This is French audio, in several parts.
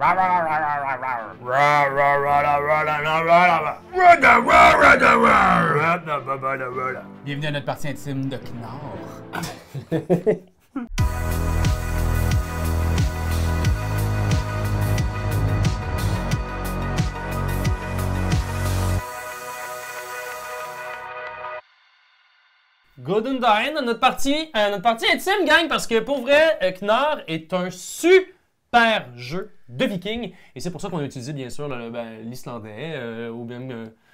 Bienvenue à notre partie intime de Knorr. Good and dine, notre partie intime, gang, parce que pour vrai, Knorr est un super jeu de viking. Et c'est pour ça qu'on a utilisé, bien sûr, l'islandais, ou bien...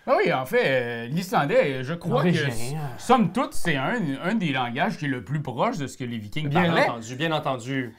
Oui, en fait, l'islandais, je crois que, somme toute, c'est un des langages qui est le plus proche de ce que les Vikings parlaient. Bien entendu.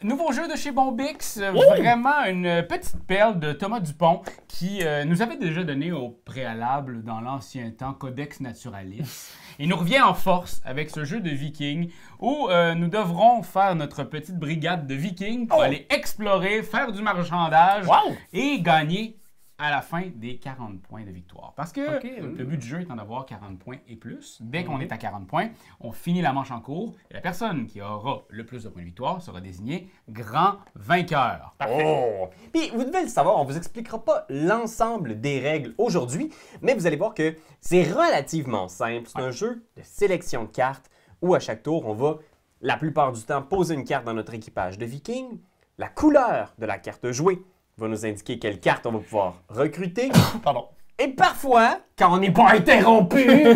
Nouveau jeu de chez Bombix, vraiment une petite perle de Thomas Dupont qui nous avait déjà donné au préalable, dans l'ancien temps, Codex Naturalis. Il nous revient en force avec ce jeu de Vikings où nous devrons faire notre petite brigade de Vikings pour aller explorer, faire du marchandage et gagner à la fin des 40 points de victoire. Parce que le but du jeu étant d'avoir 40 points et plus, dès qu'on est à 40 points, on finit la manche en cours et la personne qui aura le plus de points de victoire sera désignée grand vainqueur. Oh! Puis, vous devez le savoir, on ne vous expliquera pas l'ensemble des règles aujourd'hui, mais vous allez voir que c'est relativement simple. C'est un jeu de sélection de cartes où à chaque tour, on va, la plupart du temps, poser une carte dans notre équipage de Vikings. La couleur de la carte jouée va nous indiquer quelle carte on va pouvoir recruter. Pardon. Et parfois, quand on n'est pas interrompu, J'ai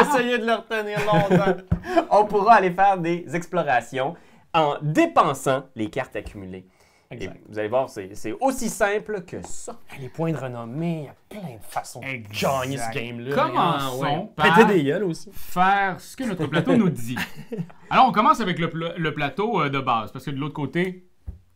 essayé de le retenir longtemps. on pourra aller faire des explorations en dépensant les cartes accumulées. Et vous allez voir, c'est aussi simple que ça. Les points de renommée, il y a plein de façons de gagner ce game-là. Commençons par péter des gueules aussi. faire ce que notre plateau nous dit. Alors, on commence avec le plateau de base, parce que de l'autre côté,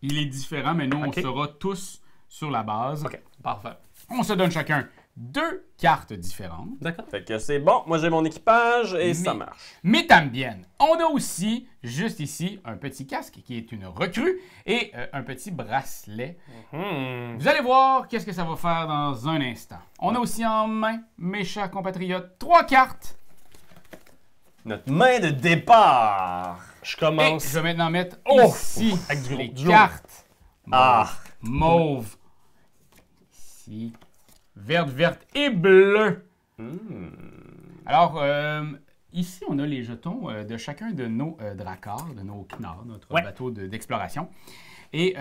il est différent, mais nous, on sera tous sur la base. OK, parfait. On se donne chacun 2 cartes différentes. D'accord. Fait que c'est bon, moi j'ai mon équipage et ça marche. Mais bien, on a aussi, juste ici, un petit casque qui est une recrue et un petit bracelet. Vous allez voir qu'est-ce que ça va faire dans un instant. On a aussi en main, mes chers compatriotes, 3 cartes. Notre main de départ. Je Et commence. je vais maintenant mettre ici avec du les lourd. cartes. Ah! Mauve. Ici. Verte et bleue. Alors, ici, on a les jetons de chacun de nos dracars, de nos Knorr, notre bateau d'exploration. Et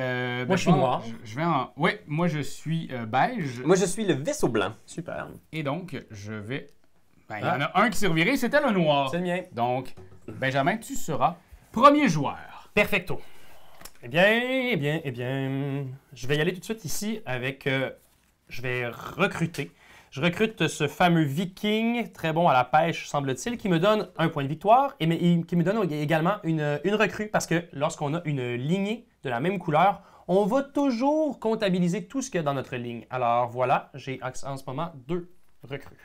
Moi, je suis noir. Je vais en... Oui, moi, je suis beige. Moi je suis le vaisseau blanc. Super. Et donc, je vais... Ben, il y en a un qui s'est reviré, c'était le noir. C'est le mien. Donc, Benjamin, tu seras premier joueur. Perfecto. Eh bien, je vais y aller tout de suite ici avec... je vais recruter. Je recrute ce fameux viking, très bon à la pêche, semble-t-il, qui me donne un point de victoire et qui me donne également une recrue parce que lorsqu'on a une lignée de la même couleur, on va toujours comptabiliser tout ce qu'il y a dans notre ligne. Alors voilà, j'ai en ce moment 2 recrues.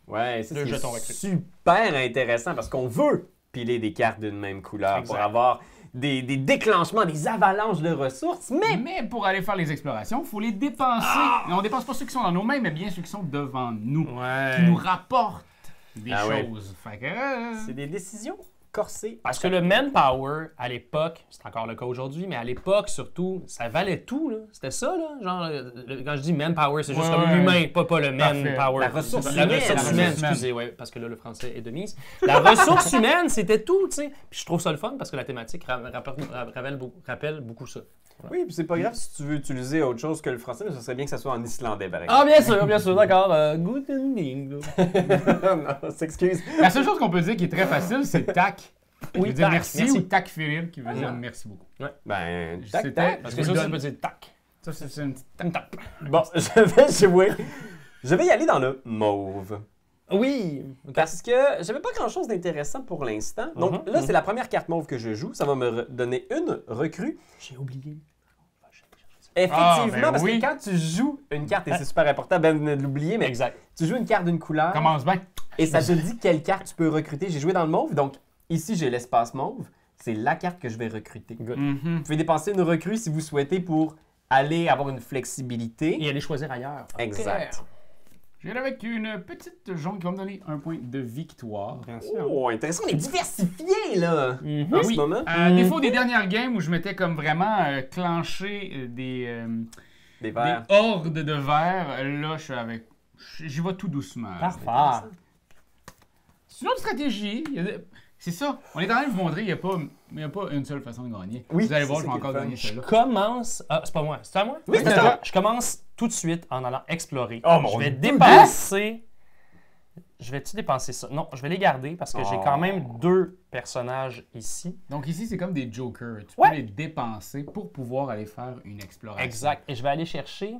Ouais, c'est Deux jetons recrues. super intéressant parce qu'on veut piler des cartes d'une même couleur pour avoir des déclenchements, des avalanches de ressources, Mais pour aller faire les explorations, il faut les dépenser. Et on ne dépense pas ceux qui sont dans nos mains, mais bien ceux qui sont devant nous, qui nous rapportent des choses. Fait que, c'est des décisions corsées. Parce que le manpower, à l'époque, c'est encore le cas aujourd'hui, mais à l'époque, surtout, ça valait tout. Là. C'était ça, là. Genre, quand je dis manpower, c'est juste comme l'humain, pas le manpower. La ressource humaine. humaine. La ressource humaine, excusez, ouais, parce que là, le français est de mise. La ressource humaine, c'était tout, tu sais. Puis je trouve ça le fun parce que la thématique rappelle beaucoup ça. Oui, puis c'est pas grave si tu veux utiliser autre chose que le français, mais ce serait bien que ça soit en islandais, par Ah, exemple. bien sûr, d'accord. Good evening. Non, s'excuse. la seule chose qu'on peut dire qui est très facile, c'est tac. Qui veut dire tac, merci ou tac Philippe qui veut dire merci beaucoup. Ben, C'était- tac. Parce Je que vous ça donne- peut dire tac. Ça, c'est une petite tac. Bon, je vais jouer. Je vais y aller dans le mauve. Oui. Parce que j'avais pas grand-chose d'intéressant pour l'instant. Donc là, c'est la première carte mauve que je joue. Ça va me donner une recrue. J'ai oublié. Effectivement, parce oui. que quand tu joues une carte, et c'est super important, Ben venait de l'oublier, mais Exact. tu joues une carte d'une couleur Commence bien. et ça te dit quelle carte tu peux recruter. J'ai joué dans le mauve, donc ici j'ai l'espace mauve. C'est la carte que je vais recruter. Good. Vous pouvez dépenser une recrue si vous souhaitez pour aller avoir une flexibilité. Et aller choisir ailleurs. Exact. Je vais aller avec une petite jaune qui va me donner un point de victoire. Bien sûr. Oh, intéressant, on est diversifié, là, Mhm. en Oui. ce moment. À défaut des dernières games où je m'étais comme vraiment clenché Des des verts. hordes de verres, là, je suis avec. J'y vais tout doucement. Parfait. C'est une autre stratégie. C'est ça. On est en train de vous montrer qu'il n'y a pas une seule façon de gagner. Oui, Vous allez voir, c'est je vais ça qui est encore le fun. gagner Je celle-là. commence. Ah, c'est pas moi. C'est à moi? Oui, c'est à toi. Je commence tout de suite en allant explorer. Oh, mon je vais Dieu. dépenser. Je vais-tu dépenser ça? Non, je vais les garder parce que j'ai Oh. quand même 2 personnages ici. Donc ici, c'est comme des jokers. Tu Ouais. peux les dépenser pour pouvoir aller faire une exploration. Exact. Et je vais aller chercher.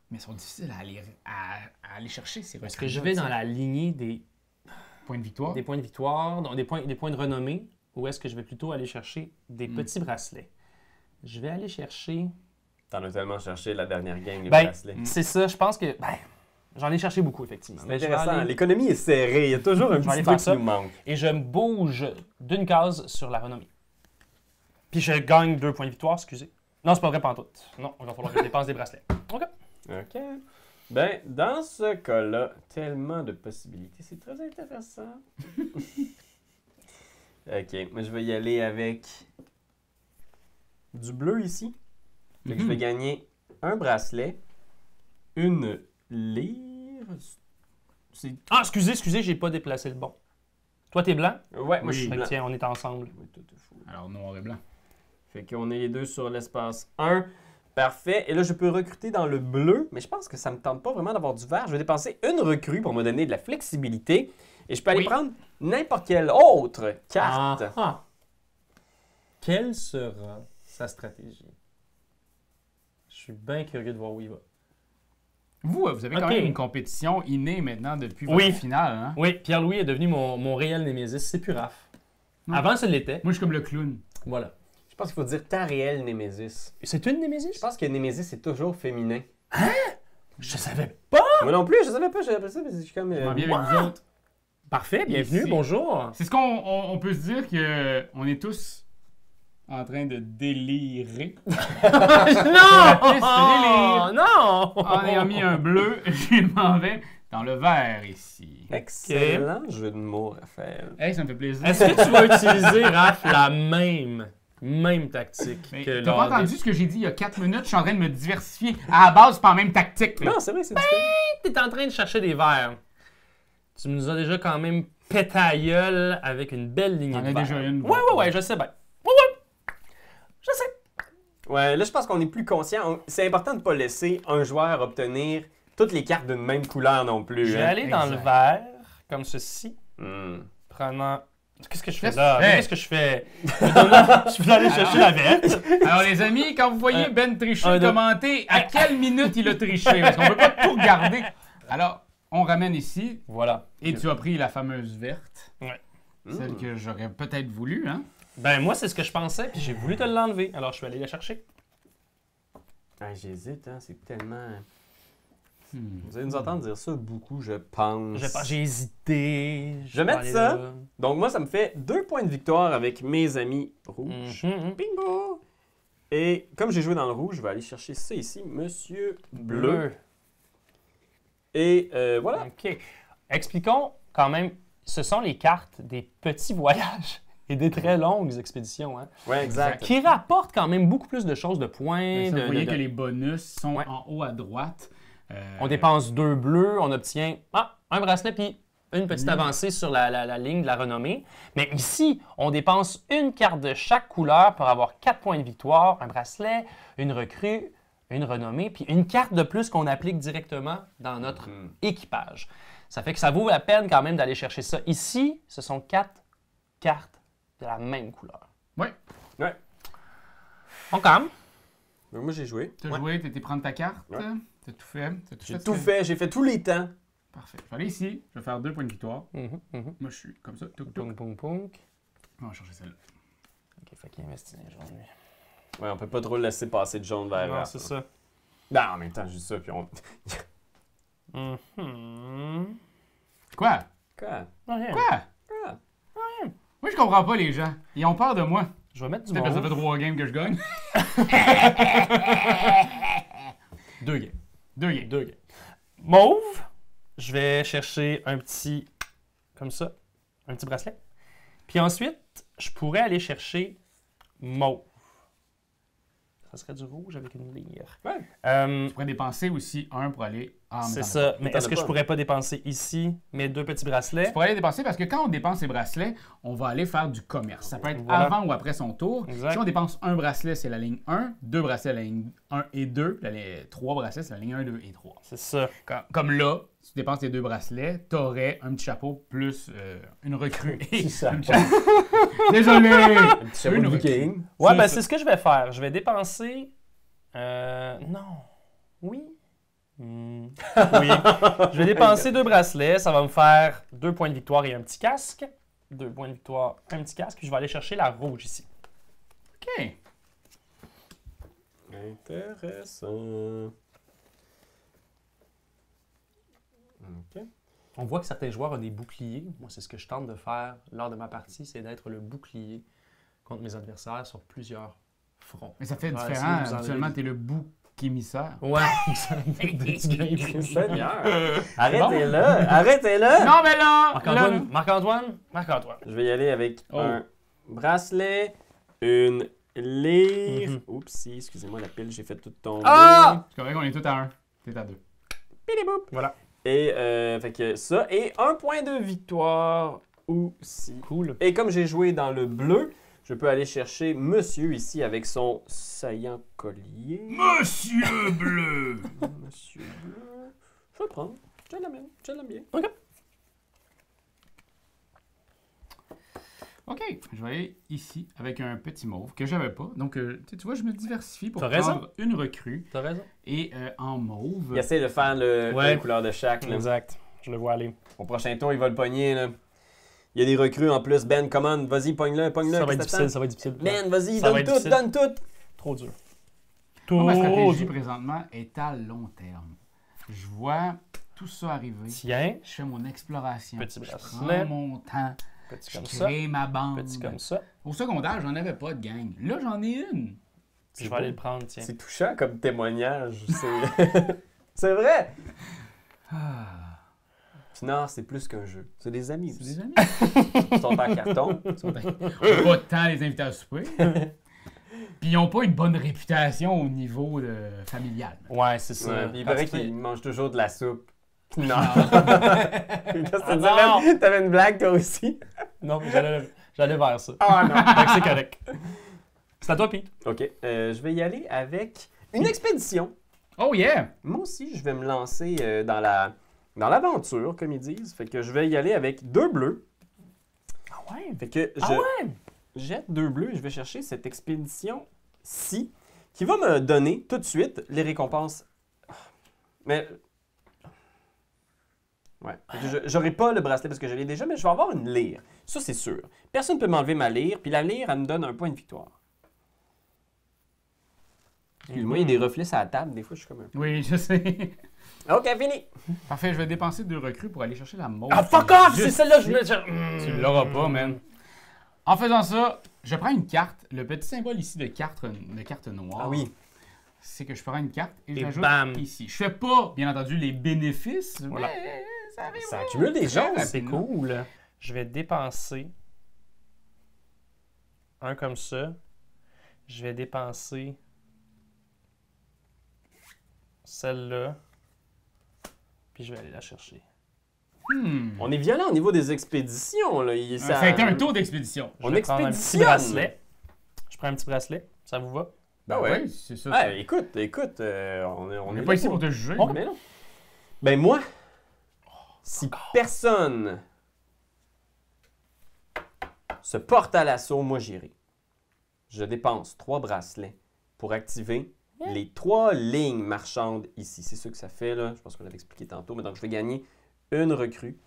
Mais ils sont difficiles à aller chercher, ces Est-ce que je vais dans la lignée des Point de victoire. points de victoire, donc des points de renommée, ou est-ce que je vais plutôt aller chercher des petits bracelets? Je vais aller chercher... T'en as tellement cherché la dernière game, les Ben, bracelets. c'est ça, je pense que... j'en ai cherché beaucoup, effectivement. C'est Mais je vais intéressant, aller- l'économie est serrée, il y a toujours un vais aller petit faire truc ça. qui nous manque. Et je me bouge d'une case sur la renommée. Puis je gagne 2 points de victoire, excusez. Non, c'est pas vrai pantoute. Non, il va falloir que je dépense des bracelets. OK. OK. Ben, dans ce cas-là, tellement de possibilités, c'est très intéressant. OK, moi je vais y aller avec du bleu ici. Fait que je vais gagner un bracelet, une lyre. C'est... Ah, excusez, j'ai pas déplacé le bon. Toi, t'es blanc? Ouais, moi je Oui. suis Fait que blanc. tiens, on est ensemble. Oui, tout est fou. Alors, noir et blanc. Fait qu'on est les deux sur l'espace 1. Parfait. Et là, je peux recruter dans le bleu, mais je pense que ça me tente pas vraiment d'avoir du vert. Je vais dépenser une recrue pour me donner de la flexibilité. Et je peux aller Oui. prendre n'importe quelle autre carte. Ah. Quelle sera sa stratégie? Je suis bien curieux de voir où il va. Vous avez quand Ok. même une compétition innée maintenant depuis Oui. votre finale. Hein? Oui, Pierre-Louis est devenu mon réel némésis, c'est plus Raph. Hmm. Avant, ça l'était. Moi, je suis comme le clown. Voilà. Je pense qu'il faut dire ta réelle Némésis. C'est une némésis? Je pense que Némésis est toujours féminin. Je savais pas! Moi non plus, je savais pas, j'ai appris ça, mais je suis comme... Je m'en viens avec vous autres. Parfait, bienvenue, Ici. bonjour. C'est ce qu'on peut se dire qu'on est tous en train de délirer. non! délire. Non! En ayant mis un bleu, je m'en vais dans le vert ici. Excellent jeu de mots, Raphaël. Hey, ça me fait plaisir. Est-ce que tu vas utiliser, Raph, la même tactique Mais que T'as pas lors des- entendu ce que j'ai dit il y a 4 minutes? Je suis en train de me diversifier. À la base, c'est pas la même tactique. là. Non, c'est vrai, c'est différent. T'es en train de chercher des verres. Tu nous as déjà quand même pété à gueule avec une belle lignée J'en de ai verres. déjà une. Ouais, je sais bien. Ouais. Je sais. Ouais, là, je pense qu'on est plus conscient. C'est important de ne pas laisser un joueur obtenir toutes les cartes d'une même couleur non plus. Je vais hein. aller dans le Exact. vert, comme ceci, Hmm. prenant... Qu'est-ce que je fais Qu'est-ce là? que tu fais? Qu'est-ce que je fais? Je vais aller chercher la verte. Alors, les amis, quand vous voyez Ben tricher, un, deux. commentez à quelle minute il a triché. Parce qu'on peut pas tout regarder. Alors, on ramène ici. Voilà. Et tu as pris la fameuse verte. Ouais. Celle que j'aurais peut-être voulu, hein? Ben moi, c'est ce que je pensais, puis j'ai voulu te l'enlever. Alors, je suis allé la chercher. Ah, j'hésite, hein, c'est tellement... Vous allez nous entendre dire ça beaucoup, je pense. J'ai hésité. Je vais mettre aller ça. là. Donc moi, ça me fait 2 points de victoire avec mes amis rouges. Mhm. Bingo! Et comme j'ai joué dans le rouge, je vais aller chercher ça ici, Monsieur Bleu. Et voilà. OK. Expliquons quand même, ce sont les cartes des petits voyages et des très longues expéditions, hein, Ouais, exact. qui rapportent quand même beaucoup plus de choses, de points. Vous voyez de- que les bonus sont Ouais. en haut à droite. On dépense 2 bleus, on obtient un bracelet puis une petite avancée sur la ligne de la renommée. Mais ici, on dépense une carte de chaque couleur pour avoir 4 points de victoire, un bracelet, une recrue, une renommée, puis une carte de plus qu'on applique directement dans notre équipage. Ça fait que ça vaut la peine quand même d'aller chercher ça. Ici, ce sont 4 cartes de la même couleur. Ouais. Ouais. On calme. Donc, moi, j'ai joué. T'as joué, t'as été prendre ta carte. Ouais. T'as tout fait. T'as J'ai ce tout que- fait, j'ai fait tous les temps. Parfait. Je vais aller ici. Je vais faire 2 points de victoire. Mhm, mhm. Moi, je suis comme ça. Touk, touk. Pounk, pounk, pounk. On va chercher celle-là. OK, fait qu'il investit les jaune, lui. Ouais, on peut pas trop le laisser passer de jaune vers Non, vert. c'est ça. Ben, en même temps, juste ça, puis on... Mhm. Quoi? Quoi? Rien. Quoi? Quoi? Moi, je comprends pas les gens. Ils ont peur de moi. Je vais mettre du Peut-être parce que ça fait mauve. 3 games que je gagne. 2 games. 2 games. 2 games. Mauve. Je vais chercher un petit, comme ça, un petit bracelet. Puis ensuite, je pourrais aller chercher mauve. Ça serait du rouge avec une lyre. Ouais. Tu pourrais dépenser aussi un pour aller... Ah, mais C'est t'en as ça. pas. Mais T'en est-ce as que je pas. pourrais pas dépenser ici mes 2 petits bracelets? Tu pourrais aller dépenser parce que quand on dépense les bracelets, on va aller faire du commerce. Ça peut être Voilà. avant ou après son tour. Exact. Si on dépense un bracelet, c'est la ligne 1. 2 bracelets, la ligne 1 et 2. 3 bracelets, c'est la ligne 1, 2 et 3. C'est ça. Comme là, si tu dépenses les 2 bracelets, t'aurais un petit chapeau plus une recrue. Petit chapeau. Désolé! Un petit chapeau Une de recrue. viking. Ouais, C'est ben ça. c'est ce que je vais faire. Je vais dépenser... non. Oui. Oui. Je vais dépenser 2 bracelets. Ça va me faire 2 points de victoire et un petit casque. 2 points de victoire, un petit casque. Puis je vais aller chercher la rouge ici. OK. Intéressant. OK. On voit que certains joueurs ont des boucliers. Moi, c'est ce que je tente de faire lors de ma partie, c'est d'être le bouclier contre mes adversaires sur plusieurs fronts. Mais ça fait Ouais, différent. essayer de vous Habituellement, enlever. t'es le bouc émissaire. Ouais, des petits gars. Seigneur. Arrêtez-le. Arrêtez-le. Non, mais là! Marc-Antoine, Marc-Antoine, Marc-Antoine. Je vais y aller avec Oh. un bracelet, une lyre. Mhm. Oupsie, excusez-moi la pile, j'ai fait tout tomber. Ah! C'est correct qu'on est tous à 1. T'es à 2. Pili-boop. Voilà. Et fait que ça, et un point de victoire aussi. Cool. Et comme j'ai joué dans le bleu, je peux aller chercher monsieur ici avec son saillant collier. Monsieur Bleu! Monsieur bleu. Je vais le prendre. Je l'aime bien. OK, je vais aller ici avec un petit mauve que j'avais pas. Donc, tu vois, je me diversifie pour T'as prendre raison. une recrue. T'as raison. Et en mauve... Il essaie de faire Ouais. la couleur de chaque. Là. Exact. Je le vois aller. Au prochain tour, il va le pogner. Là. Il y a des recrues en plus. Ben, commande, vas-y, pogne-le, pogne-le. Ça va qu'est-ce être que difficile, t'attends? ça va être difficile. Ben, vas-y, Ça va donne être tout, difficile. donne tout. Trop dur. Moi, ma stratégie dur. présentement est à long terme. Je vois tout ça arriver. Tiens, Je fais mon exploration. Petit Je bracelet. prends mon temps. petit Je comme ça, crée ma bande. petit comme ça. Au secondaire, j'en avais pas de gang. Là, j'en ai une. Puis je vais aller le prendre, tiens. C'est touchant comme témoignage. C'est c'est vrai. Pinard, c'est plus qu'un jeu. C'est des amis C'est aussi. des amis. Ils sont en carton. On n'a pas tant les invités à souper. Puis ils n'ont pas une bonne réputation au niveau familial. Ouais, c'est ça. Ouais, puis il Quand paraît tu fais- qu'ils mangent toujours de la soupe. Non. Ah. Qu'est-ce que Ah, tu non. disais? T'avais une blague toi aussi? Non, j'allais vers ça. Ah non. Fait que c'est correct. C'est à toi, Pete. OK. Je vais y aller avec une expédition. Oh yeah! Moi aussi, je vais me lancer dans l'aventure, comme ils disent. Fait que je vais y aller avec 2 bleus. Ah ouais? Fait que Ah ouais? jette 2 bleus et je vais chercher cette expédition-ci qui va me donner tout de suite les récompenses. Mais. Ouais. J'aurai pas le bracelet parce que je l'ai déjà, mais je vais avoir une lyre. Ça, c'est sûr. Personne ne peut m'enlever ma lyre, puis la lyre, elle me donne un point de victoire. Excuse-moi, il y a des reflets sur la table, des fois, je suis comme un peu. Oui, je sais. OK, fini. Parfait, je vais dépenser 2 recrues pour aller chercher la mauve. Ah, fuck off! Juste C'est celle-là que je ici. me... Tu l'auras pas, man. En faisant ça, je prends une carte. Le petit symbole ici de carte noire. Ah oui. C'est que je prends une carte et, Et je l'ajoute bam. ici. Je fais pas, bien entendu, les bénéfices, Voilà. mais ça arrive. Ça accumule des choses. C'est cool. Je vais dépenser un comme ça. Je vais dépenser celle-là. Puis je vais aller la chercher. On est violent au niveau des expéditions, là. Ça a été un tour d'expédition. Je On vais prendre un petit expéditionne. bracelet. Je prends un petit bracelet. Ça vous va? Ben ouais. Oui, c'est ça. Ouais, écoute, on On est n'est là pas ici pour te juger. Mais non. Ben moi, si personne se porte à l'assaut, moi j'irai. Je dépense 3 bracelets pour activer les 3 lignes marchandes ici. C'est ce que ça fait, là. Je pense qu'on l'avait expliqué tantôt. Mais donc, je vais gagner une recrue,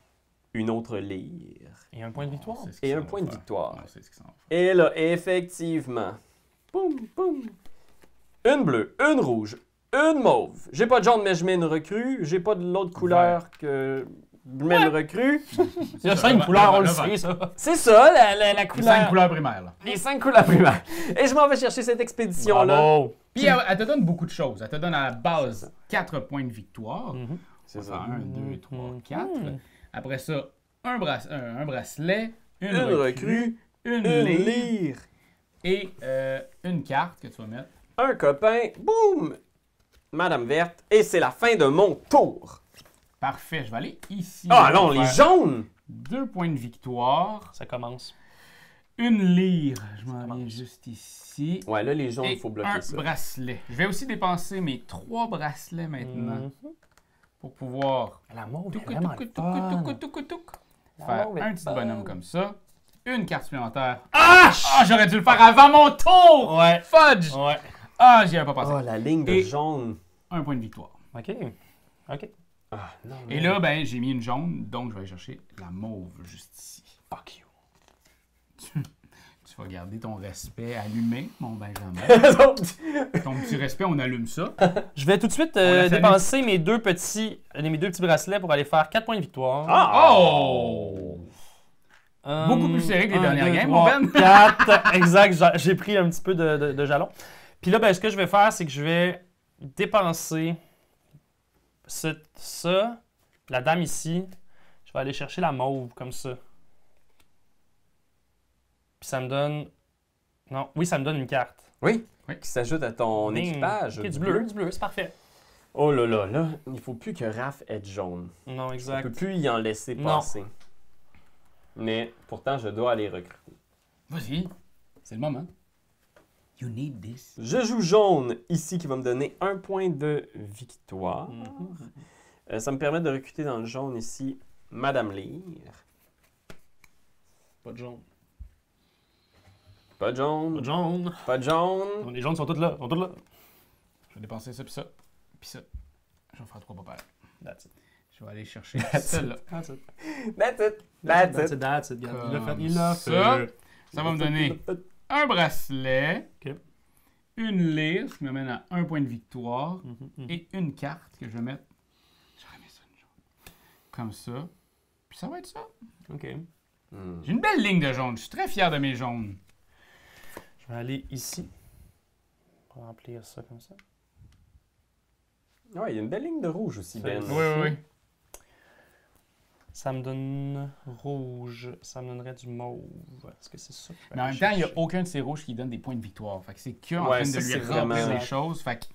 une autre lyre. Et un point de victoire. C'est ce qu'ils Et un s'en point vont de faire. victoire. On sait ce qu'ils s'en vont faire. Et là, effectivement, boum, boum. Une bleue, une rouge, une mauve. J'ai pas de jaune, mais je mets une recrue. J'ai pas de l'autre couleur que je mets une recrue. Il y a ça, 5 le couleurs, on vert, le le sait, ça. C'est ça, la Les couleur. 5 couleurs primaires, là. Les 5 couleurs primaires. Et je m'en vais chercher cette expédition-là. Bravo. Puis elle te donne beaucoup de choses. Elle te donne à la base 4 points de victoire. C'est On va ça. faire 1, 2, 3, Mhm. 4. Après ça, un bracelet, une Une recrue, recrue, une une lyre lyre, et une carte que tu vas mettre. un copain, boum! Madame Verte, et c'est la fin de mon tour. Parfait, je vais aller ici. Ah Je non, vais les faire jaunes! 2 points de victoire. Ça commence. Une lyre, je m'en commence. viens juste ici. Ouais, là, les jaunes, Et il faut bloquer un ça. bracelet. Je vais aussi dépenser mes 3 bracelets maintenant pour pouvoir La mauve est touc, vraiment touc, le touc, fun. touc, touc, touc, La faire mauve est un petit fun. bonhomme comme ça. Une carte supplémentaire. Ah, j'aurais dû le faire avant mon tour! Ouais. Fudge! Ouais. Ah, j'y avais pas pensé. Oh, la ligne de Et- jaune. Un point de victoire. OK. OK. Ah, non, Et là, ben, j'ai mis une jaune, donc je vais aller chercher la mauve juste ici. Fuck you. Tu vas garder ton respect allumé, mon Benjamin. Ton petit respect, on allume ça. Je vais tout de suite la salue. dépenser mes deux petits bracelets pour aller faire 4 points de victoire. Ah! Oh! Beaucoup plus serré que les dernières games, mon Ben. 4, exact. J'ai pris un petit peu de jalon. Puis là, ben, ce que je vais faire, c'est que je vais dépenser ça, la dame ici. Je vais aller chercher la mauve, comme ça. Puis ça me donne... Non, oui, ça me donne une carte. Oui, Oui. qui s'ajoute à ton Bing. équipage. Ok, du bleu, c'est parfait. Oh là là, là, il faut plus que Raph ait jaune. Non, On exact. peut plus y en laisser Non. passer. Mais pourtant, je dois aller recruter. Vas-y, c'est le moment. You need this. Je joue jaune ici qui va me donner un point de victoire. Ça me permet de recruter dans le jaune ici Madame Lyre. Pas de jaune. Pas de jaune. Pas de jaune. Pas de jaune. Les jaunes sont toutes là. Je vais dépenser ça, puis ça, puis ça. Je vais faire 3 papas. That's it. Je vais aller chercher celle-là. That's it. That's it. That's it. That's it. Il l'a fait. Comme Il l'a ça. fait. Ça va me donner un bracelet, Ok. une lyre, ce qui m'amène à un point de victoire, Mhm. et une carte que je vais mettre. J'aurais mis ça une jaune. Comme ça. Puis ça va être ça. OK. Hmm. J'ai une belle ligne de jaune. Je suis très fier de mes jaunes. Je vais aller ici. Pour remplir ça comme ça. Ouais, il y a une belle ligne de rouge aussi, Ben. Oui, oui, oui. Ça me donne rouge. Ça me donnerait du mauve. Est-ce que c'est ça? que je vais Mais en aller même temps, il n'y a chercher? aucun de ces rouges qui donne des points de victoire. Fait que c'est que en Ouais, train ça, de lui c'est remplir vraiment- les choses. Fait que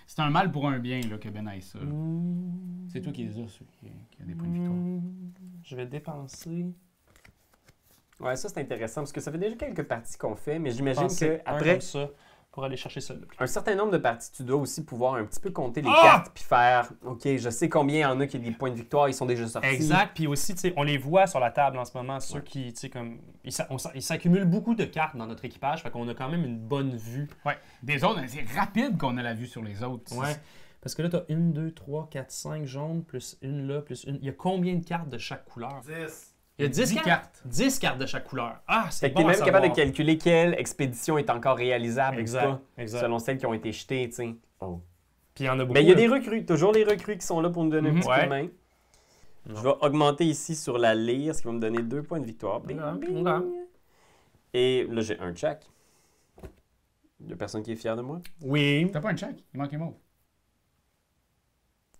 c'est un mal pour un bien là, que Ben aille ça. là. Hmm. C'est toi qui les as, ceux qui ont des points de victoire. Je vais dépenser. Ouais, ça c'est intéressant parce que ça fait déjà quelques parties qu'on fait, mais j'imagine Dépenser un qu'après comme ça pour aller chercher ça. un certain nombre de parties, tu dois aussi pouvoir un petit peu compter les Ah! cartes puis faire OK, je sais combien il y en a qui ont des points de victoire, ils sont déjà sortis. Exact. Puis aussi, tu sais, on les voit sur la table en ce moment, ceux qui, tu sais, comme. Ils s'accumulent beaucoup de cartes dans notre équipage, fait qu'on a quand même une bonne vue. Ouais. Des autres, c'est rapide qu'on a la vue sur les autres. Ouais. Parce que là, tu as 1, 2, 3, 4, 5 jaunes, plus une là, plus une. Il y a combien de cartes de chaque couleur? 10. Il y a 10 10 cartes. cartes. 10 cartes de chaque couleur. Ah, c'est Fait que bon t'es à même capable de savoir. calculer quelle expédition est encore réalisable ou Exact. pas, Exact. selon celles qui ont été jetées, tu sais. Oh. Puis il y en a beaucoup. Mais il y a là. des recrues, toujours les recrues qui sont là pour nous donner un Mhm. petit coup de main. Non. Je vais augmenter ici sur la lyre, ce qui va me donner 2 points de victoire. Bing, Ok, bing. ok. Et là, j'ai un check. Il y a personne qui est fier de moi. Oui. T'as pas un check? Il manque un mot.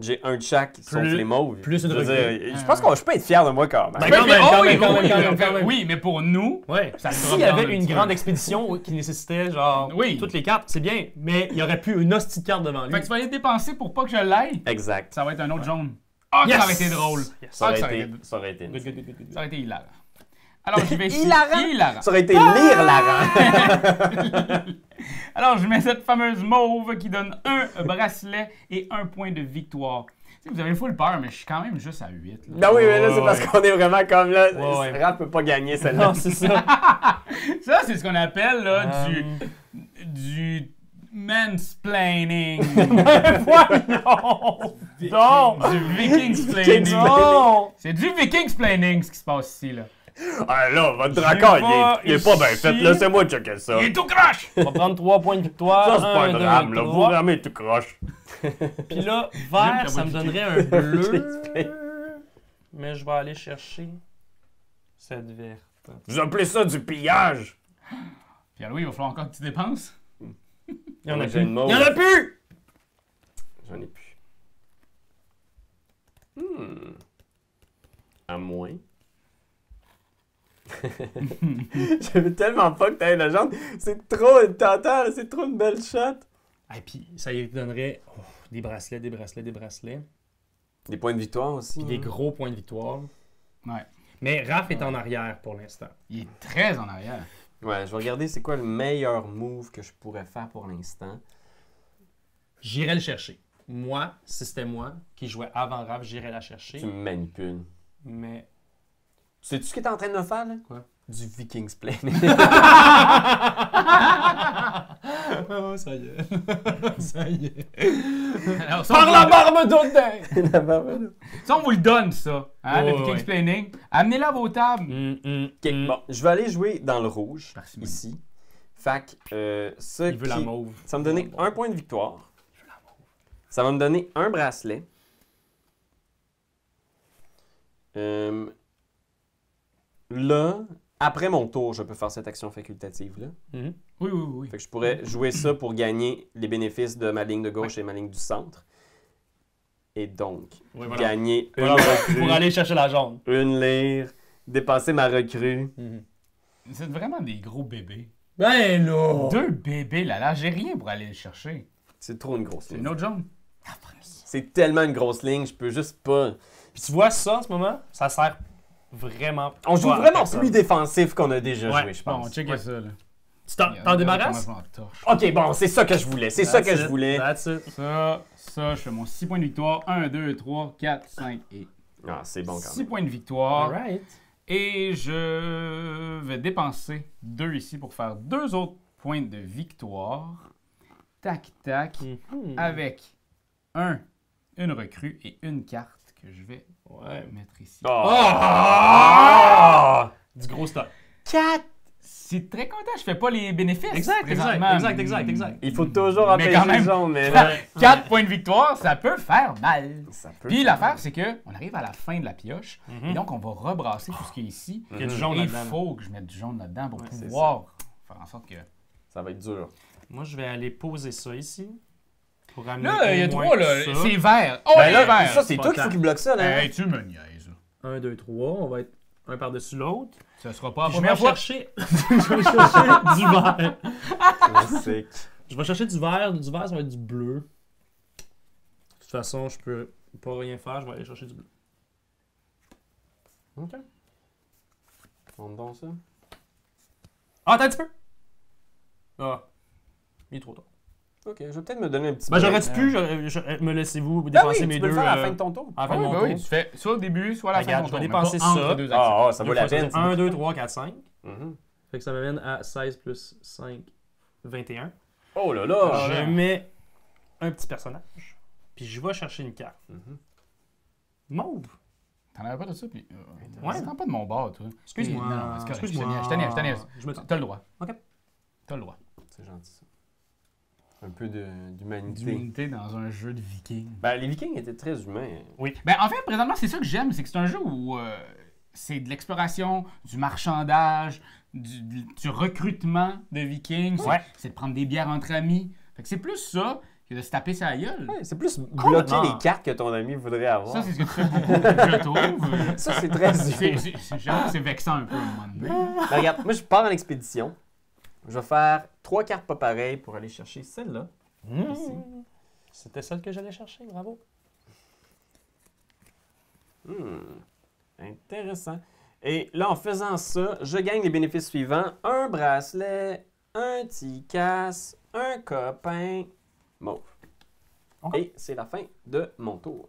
J'ai un check sauf les mauves. plus une Je veux recrue. dire, je pense que je peux être fier de moi quand même. Ben, quand même, quand même. Oui, mais pour nous, Ouais. Ça le S'il drop y down avait un une petit grande peu. expédition qui nécessitait genre Oui. toutes les cartes, c'est bien, mais il y aurait plus une hostie de carte devant lui. fait que tu vas aller dépenser pour pas que je l'aille. Exact. Ça va être un autre jaune. Ah, Yes! ça aurait été drôle. Yes. Ça aurait ça aurait été. été- Ça aurait été. Good, good, good, good, good. Ça aurait été hilarant. Alors, je vais ici. Hilarant? Hilarant. Ça aurait été lire la Alors, je mets cette fameuse mauve qui donne un bracelet et un point de victoire. Tu sais, vous avez full peur, mais je suis quand même juste à 8. là. Ben oui, mais là, c'est Ouais, parce qu'on est vraiment comme là. Ouais, ouais. Raph peut pas gagner celle-là. Non, c'est ça. Ça, c'est ce qu'on appelle là, Euh, du mansplaining. Voyons! Non! Du vikingsplaining. Non! C'est du vikingsplaining ce qui se passe ici, là. Ah là, votre J'ai dracard, pas il est pas bien ici. fait. Laissez-moi checker ça. Il est tout croche! On va prendre 3 points de victoire. Ça, c'est pas un deux, drame, là. Vous trois. ramez tout croche. Puis là, J'aime vert, ta ça me voix de donnerait un bleu. Mais je vais aller chercher cette verte. Vous appelez ça du pillage? Puis Louis, il va falloir encore que tu dépenses. Il y en a J'ai plus. une mauve. Il y en a plus! J'en ai plus. À moins. Je veux tellement pas que t'aies la jambe. C'est trop tentant, c'est trop une belle shot. Et puis, ça lui donnerait des bracelets, des bracelets, des bracelets. Des points de victoire aussi. Puis des gros points de victoire. Ouais. Mais Raph est en arrière pour l'instant. Il est très en arrière. Ouais, je vais regarder c'est quoi le meilleur move que je pourrais faire pour l'instant. J'irai le chercher. Moi, si c'était moi qui jouais avant Raph, j'irais la chercher. Tu me manipules. Mais. Sais-tu ce que t'es en train de me faire, là? Quoi? Du Vikings Play. Oh, ça y est. Ça y est. Alors, ça, Par on la vous- barbe d'Odin! Ça, on vous le donne, ça. Hein, Ouais, le Vikings ouais. Planning. Amenez-la à vos tables. Ok, bon, je vais aller jouer dans le rouge, Merci, ici. Fait que, ça Il veut la mauve. ça va me donner un point de victoire. Ça va me donner un bracelet. Là, après mon tour, je peux faire cette action facultative-là. Mhm. Oui, oui, oui. Fait que je pourrais jouer ça pour gagner les bénéfices de ma ligne de gauche et ma ligne du centre. Et donc, Oui, voilà. gagner une Voilà, recrue, pour aller chercher la jaune. une lyre, dépasser ma recrue. C'est vraiment des gros bébés. Ben là! 2 bébés, là, j'ai rien pour aller le chercher. C'est trop une grosse C'est ligne. une autre jaune. C'est tellement une grosse ligne, je peux juste pas... Puis tu vois ça en ce moment, ça sert vraiment. On joue pas à vraiment personne. plus défensif qu'on a déjà Ouais. joué, je Bon, pense. on check ça, là. Tu t'en Regarde débarrasses? comment je m'en torche. Ok, bon, c'est ça que je voulais, c'est ça que je voulais. That's it. Ça, je fais mon 6 points de victoire. 1, 2, 3, 4, 5 et Ah, c'est bon quand 6 même. points de victoire. Alright. Et je vais dépenser 2 ici pour faire 2 autres points de victoire. Tac, tac. Avec une recrue et une carte que je vais Ouais. mettre ici. Ah! Du gros stock. 4! C'est très content, je fais pas les bénéfices. Exact. Il faut toujours Mais empêcher quand même- les gens, mais... 4 points de victoire, ça peut faire mal. Ça peut Puis faire l'affaire, c'est que on arrive à la fin de la pioche, Mhm. et donc on va rebrasser tout ce qui est ici. Il y a du jaune Et il là-dedans. faut que je mette du jaune là-dedans pour Ouais, c'est pouvoir faire en sorte que... Ça va être dur. Moi, je vais aller poser ça ici. Pour amener Là, il y a au moins 3, là. ça. C'est vert. Oh, Ben il là, est vert. ça, c'est pas toi qu'il faut tant. qu'il bloque ça, là. Hey, tu me niaises. 1, 2, 3. On va être un par-dessus l'autre. Ça sera pas la Puis je vais première fois. chercher... je vais chercher du vert. C'est... Je vais chercher du vert. Du vert, ça va être du bleu. De toute façon, je peux pas rien faire. Je vais aller chercher du bleu. Ok. Monte donc ça. Ah, attends un petit peu! Ah. Il est trop tard. Ok, je vais peut-être me donner un petit Ben, break. j'aurais pu, me laissez-vous Ah dépenser oui, mes tu peux deux. le faire à la fin de ton tour. à la fin Ah de oui, mon ben tour. oui, tu fais soit au début, soit à la fin Regarde, de ton je vais tour, mais dépenser pas entre ça. deux actions. Ah, ça vaut la peine. 1, 2, 3, 4, 5. Mhm. Fait que ça m'amène à 16 plus 5, 21. Oh là là! Je mets un petit personnage. Puis je vais chercher une carte. Mhm. Mauve. T'en avais pas de ça, puis... Ouais. T'en pas de mon bord, toi. Excuse-moi. Non, non, c'est correct. Excuse-moi. Je te niaise. Je me trompe. T'as le droit. Ok. T'as le droit. C'est gentil ça. Un peu d'humanité. D'unité dans un jeu de vikings. Ben, les Vikings étaient très humains. Ben, en fait, présentement, c'est ça que j'aime, c'est que c'est un jeu où c'est de l'exploration, du marchandage, du recrutement de vikings. Ouais. C'est de prendre des bières entre amis. Fait que c'est plus ça que de se taper sa gueule. Ouais, c'est plus bloquer Complètement. les cartes que ton ami voudrait avoir. Ça, c'est ce que tu fais beaucoup, je trouve. Ça, c'est très humain. J'avoue que c'est vexant un peu à un moment donné. Ben, regarde, moi, je pars en expédition. Je vais faire 3 cartes pas pareilles pour aller chercher celle-là. Ici. C'était celle que j'allais chercher, bravo. Intéressant. Et là, en faisant ça, je gagne les bénéfices suivants. Un bracelet, un Ticasse, un copain, mauve. Ok. Et c'est la fin de mon tour.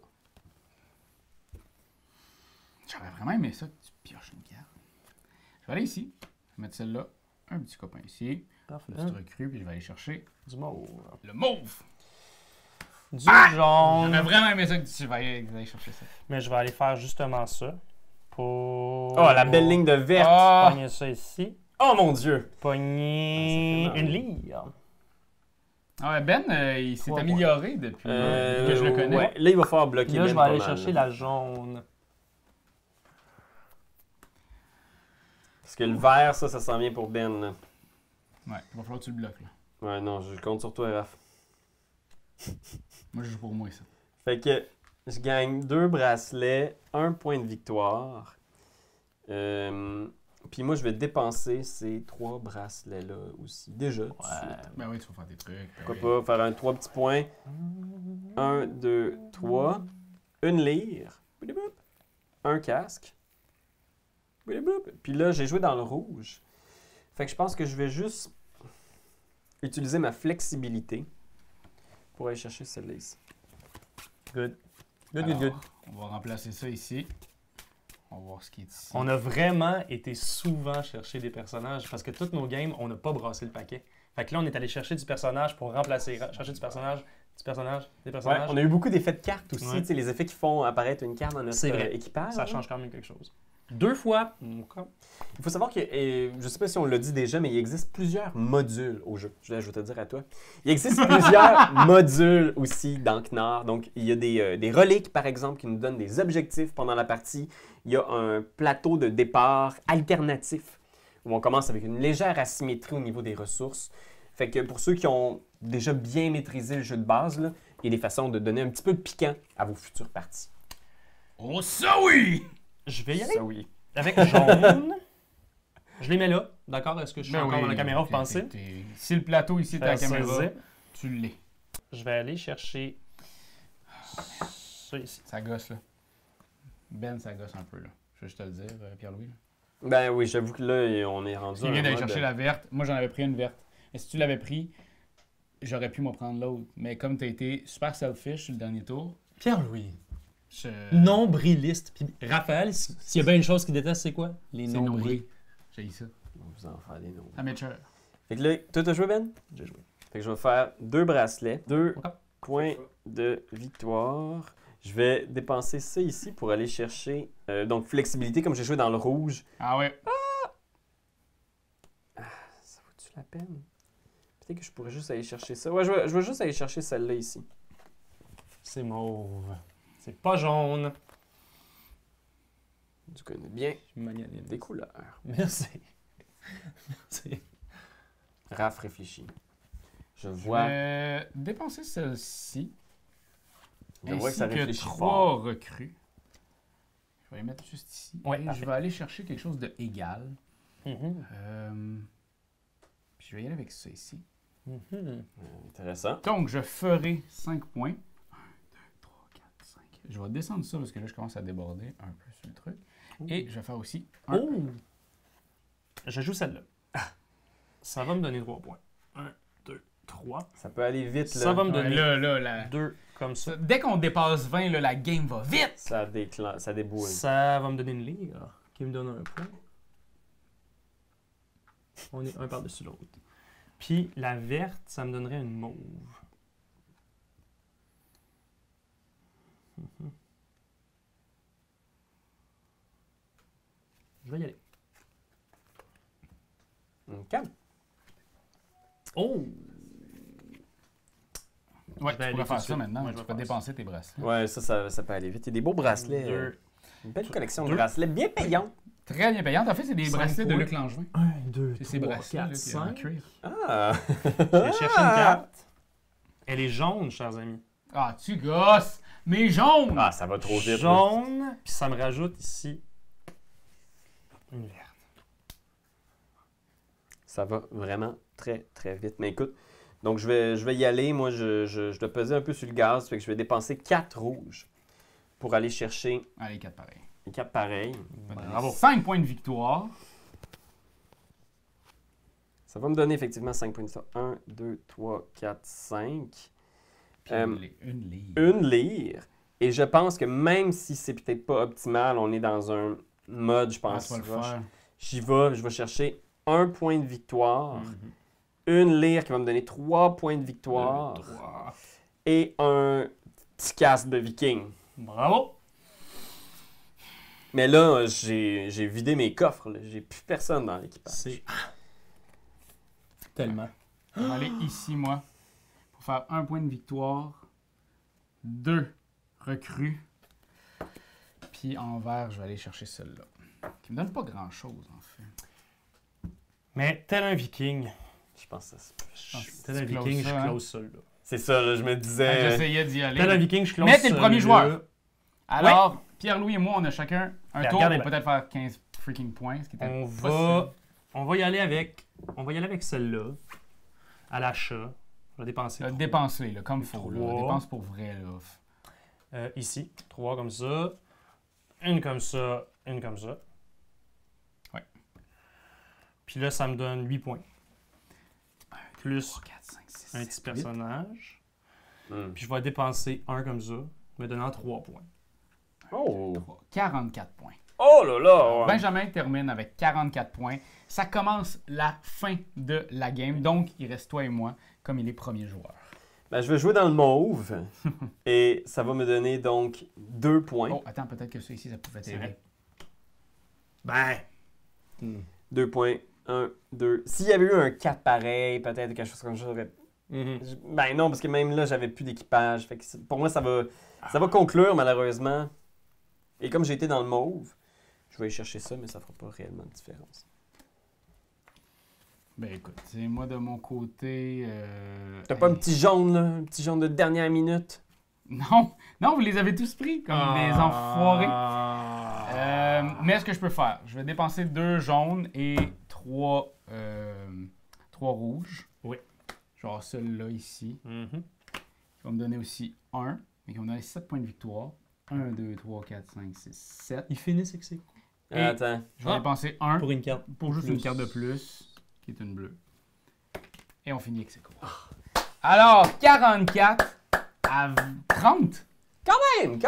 J'aurais vraiment aimé ça que tu pioches une carte. Je vais aller ici. Je vais mettre celle-là. Un petit copain ici. Parfait. Une petite recrue, puis je vais aller chercher Du mauve. le mauve. Du J'aurais jaune. vraiment aimé ça que tu vas chercher ça. Mais je vais aller faire justement ça. Pour. Oh, la belle ligne de verte. Ah! Pogner ça ici. Oh mon Dieu! Pogner Ah, ça fait mal. une lyre. Ah ouais, Ben, il s'est Ouais, amélioré depuis que je le connais. Ouais, là, il va falloir bloquer. Là, Ben je vais pas aller mal, chercher là. la jaune. Parce que le vert, ça s'en vient pour Ben. Là. Ouais, il va falloir que tu le bloques, là. Ouais, non, je compte sur toi, Raph. Moi, je joue pour moi, ça. Fait que Je gagne 2 bracelets, 1 point de victoire. Puis moi, je vais dépenser ces 3 bracelets-là aussi. Déjà, tout de suite. Ben oui, tu vas faire des trucs. ben Pourquoi oui. pas faire un 3 petits points. 1, 2, 3. Une lyre. Boudiboup. Un casque. Boudiboup. Puis là, j'ai joué dans le rouge. Fait que je pense que je vais juste utiliser ma flexibilité pour aller chercher celle-là ici. Good. Alors, on va remplacer ça ici. On va voir ce qui est ici. On a vraiment été souvent chercher des personnages parce que toutes nos games, on n'a pas brassé le paquet. Fait que là, on est allé chercher du personnage pour remplacer. Chercher du personnage, des Ouais, personnages. on a eu beaucoup d'effets de cartes aussi, Ouais. tu sais, les effets qui font apparaître une carte dans notre C'est vrai. équipage. Ça change quand même quelque chose. 2 fois. Il faut savoir que, je ne sais pas si on l'a dit déjà, mais il existe plusieurs modules au jeu. Je vais te dire à toi. Il existe plusieurs modules aussi dans Knar. Donc, il y a des reliques, par exemple, qui nous donnent des objectifs pendant la partie. Il y a un plateau de départ alternatif, où on commence avec une légère asymétrie au niveau des ressources. Fait que pour ceux qui ont déjà bien maîtrisé le jeu de base, là, il y a des façons de donner un petit peu de piquant à vos futures parties. Oh, ça oui! Je vais y aller Ça oui. avec jaune. Je les mets là. D'accord? Est-ce que je suis Ben encore oui, dans la caméra, vous pensez? Si le plateau ici est à la Faire ça, caméra, zip. tu l'es. Je vais aller chercher ça ici. Ça gosse, là. Ben, ça gosse un peu, là. Je vais juste te le dire, Pierre-Louis. là. Ben oui, j'avoue que là, on est rendu Il à vient un d'aller mode- chercher la verte. Moi, j'en avais pris une verte. Et si tu l'avais pris, j'aurais pu m'en prendre l'autre. Mais comme tu as été super selfish sur le dernier tour, Pierre-Louis. je... Nombriliste. Puis Raphaël, s'il y a bien une chose qu'il déteste, c'est quoi? Les c'est nombrils. nombril. J'ai ça. On va vous en faire des noms. Ça m'écheure. Fait que là, toi, t'as joué, Ben? J'ai joué. Fait que je vais faire 2 bracelets, 2 Ok. points de victoire. Je vais dépenser ça ici pour aller chercher, donc flexibilité, comme j'ai joué dans le rouge. Ah ouais. Ça vaut-tu la peine? Peut-être que je pourrais juste aller chercher ça. Ouais, je vais juste aller chercher celle-là ici. C'est mauve. C'est pas jaune. Tu connais bien Magnanime. des couleurs. Merci. Merci. Raph réfléchit. Je Je vois, vais dépenser celle-ci. je vois que ça ainsi réfléchit 3 fort. recrues. Je vais les mettre juste ici. Ouais, Et parfait. je vais aller chercher quelque chose de égal. Mhm. Puis je vais y aller avec ça ici. Mhm. Intéressant. Donc, je ferai 5 points. 1, 2, 3, 4, 5. Je vais descendre ça parce que là, je commence à déborder un peu sur le truc. Et je vais faire aussi un. Oh! Je joue celle-là. Ça va me donner 3 points. 1, 2, 3. Ça peut aller vite, là. Ça va me Ouais, donner là. 2 comme ça. Dès qu'on dépasse 20, là, la game va vite. Ça déboule. Ça va me donner une lyre qui me donne un point. On est un par-dessus l'autre. Puis la verte, ça me donnerait une mauve. Mhm. Je vais y aller. OK. Oh! Ouais, Je vais tu aller pourrais tout faire de ça suite. maintenant. Moi, Tu je vais peux faire dépenser tes bracelets. Ouais, ça peut aller vite. Il y a des beaux bracelets. Deux. Une belle collection de Deux. bracelets bien payants. Très bien payante. En fait, c'est des 5 bracelets de points. Luc Langevin. 1, 2, C'est ces 3, bracelets 4, là, qui est en 5. cuir. Ah! Je vais chercher une carte. Elle est jaune, chers amis. Ah, tu gosses! Mais jaune! Ah, ça va trop vite. là. Jaune, puis ça me rajoute ici une verte. Ça va vraiment très, très vite. Mais écoute, donc je vais y aller. Moi, je dois peser un peu sur le gaz. Fait que je vais dépenser 4 rouges pour aller chercher Allez, 4 pareils. une carte pareille. Bravo. 5 points de victoire. Ça va me donner effectivement 5 points de victoire. 1, 2, 3, 4, 5. Puis une livre. Une lyre. Et je pense que même si c'est peut-être pas optimal, on est dans un mode, je Ah, pense. tu vas le rush. faire. Je vais chercher 1 point de victoire, Mhm. une lyre qui va me donner 3 points de victoire Deux, trois. et un petit casque de viking. Bravo! Mais là, j'ai vidé mes coffres. là. J'ai plus personne dans l'équipage. C'est tellement. Je vais aller ici, moi, pour faire 1 point de victoire. 2 recrues. Puis en vert, je vais aller chercher celle-là. Qui me donne pas grand-chose, en fait. Mais tel un viking, Je pense que ça se peut. tel un tu closes viking, ça, je hein? close ça là. C'est ça, là, je me disais. J'essayais d'y aller. Tel un viking, je close Mais t'es le ça, premier là. joueur. Alors, Pierre-Louis et moi, on a chacun un Ben, tour regardez pour peut-être faire 15 freaking points, ce qui était On va y aller avec celle-là. À l'achat. Je vais dépenser. Dépenser, là, comme faut. Là. 3. Dépense pour vrai. Là. Ici, 3 comme ça. Une comme ça. Une comme ça. Ouais. Puis là, ça me donne 8 points. Plus 3, 4, 5, 6, un 7, petit 8. personnage. Hmm. Puis je vais dépenser un comme ça, me donnant 3 points. Oh! 44 points. Oh là là! Benjamin termine avec 44 points. Ça commence la fin de la game. Donc, il reste toi et moi comme il est premier joueur. Ben, je vais jouer dans le mauve. Et ça va me donner donc 2 points. Oh, attends, peut-être que ça ici, ça pouvait C'est t'aider. vrai. Ben! 2 points. 1, 2. S'il y avait eu un 4 pareil, peut-être quelque chose comme ça, j'aurais... Ben non, parce que même là, j'avais plus d'équipage. Fait que pour moi, ça va conclure, malheureusement. Et comme j'ai été dans le mauve, je vais aller chercher ça, mais ça fera pas réellement de différence. Ben écoute, c'est moi de mon côté... T'as pas un petit jaune, là? Un petit jaune de dernière minute? Non, non, vous les avez tous pris comme des enfoirés. Mais ce que je peux faire, je vais dépenser 2 jaunes et 3 rouges. Oui. Genre celui-là ici. Mhm. Qui va me donner aussi 1, mais qui va me donner 7 points de victoire. 1, 2, 3, 4, 5, 6, 7. Ils finissent avec c'est Et- Attends. Je vais dépenser 1 pour une carte. pour juste une plus. carte de plus, qui est une bleue. Et on finit avec ses cours. Alors, 44 à 30. Quand même!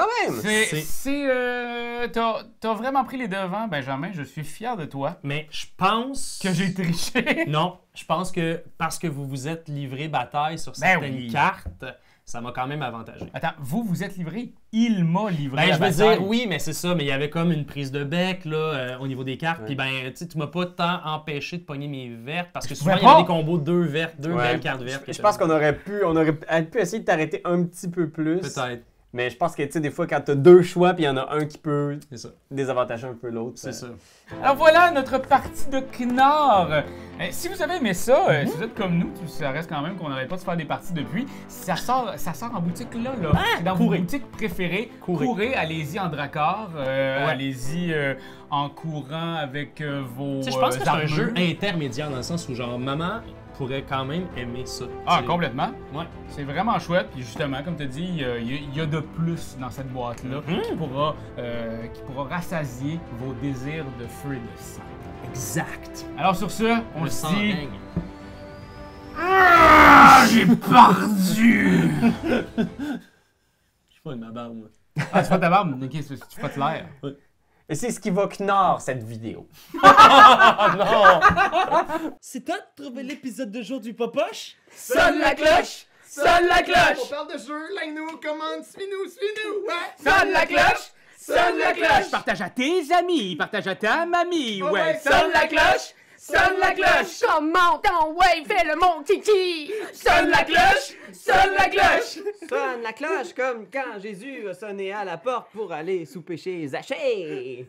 T'as vraiment pris les devants, Benjamin. Je suis fier de toi Mais je pense que j'ai triché. Non, je pense que parce que vous vous êtes livré bataille sur Ben certaines oui. cartes, ça m'a quand même avantagé. Attends, vous êtes livré. Il m'a livré Ben, la je veux bataille. dire, oui, mais c'est ça, mais il y avait comme une prise de bec là, au niveau des cartes. Ouais. Puis ben, tu m'as pas tant empêché de pogner mes vertes parce que Je souvent il y pouvais avait pas. des combos 2 vertes, 2 Ouais. belles cartes vertes. Je pense qu'on aurait pu essayer de t'arrêter un petit peu plus. Peut-être, Mais je pense que, tu sais, des fois, quand t'as 2 choix, puis il y en a un qui peut c'est ça. désavantager un peu l'autre. C'est ça. Alors voilà notre partie de Knorr. Si vous avez aimé ça, si vous êtes comme nous, ça reste quand même qu'on n'arrête pas de faire des parties depuis. Ça sort en boutique là. C'est dans courez. vos boutiques préférées. Courez. Courez, allez-y en Drakkar. Allez-y en courant avec vos Tu sais, je pense que c'est un armures. jeu intermédiaire dans le sens où genre maman pourrait quand même aimer ça. Ah, C'est- complètement. Ouais. C'est vraiment chouette. Puis justement, comme tu as dit, il y a de plus dans cette boîte-là qui pourra rassasier vos désirs de feu et de sang. Exact. Alors sur ce, on Le se sang dit... règne. Ah, j'ai perdu! Je fais ma barbe, moi. Ah, tu fais ta barbe? Ok, tu fais de l'air. Et c'est ce qui va Knorr, cette vidéo. C'est toi de trouver l'épisode de jour du Popoche? Sonne la cloche! Sonne la cloche! parle de jeu, like-nous, commande, suis-nous, ouais! Sonne la cloche! Sonne la cloche! Partage à tes amis, partage à ta mamie, ouais! Sonne la cloche! Sonne la cloche! Comment ton ouais, fais-le mon kiki! Sonne la cloche! Sonne la cloche! Sonne la cloche comme quand Jésus a sonné à la porte pour aller souper chez Zachée.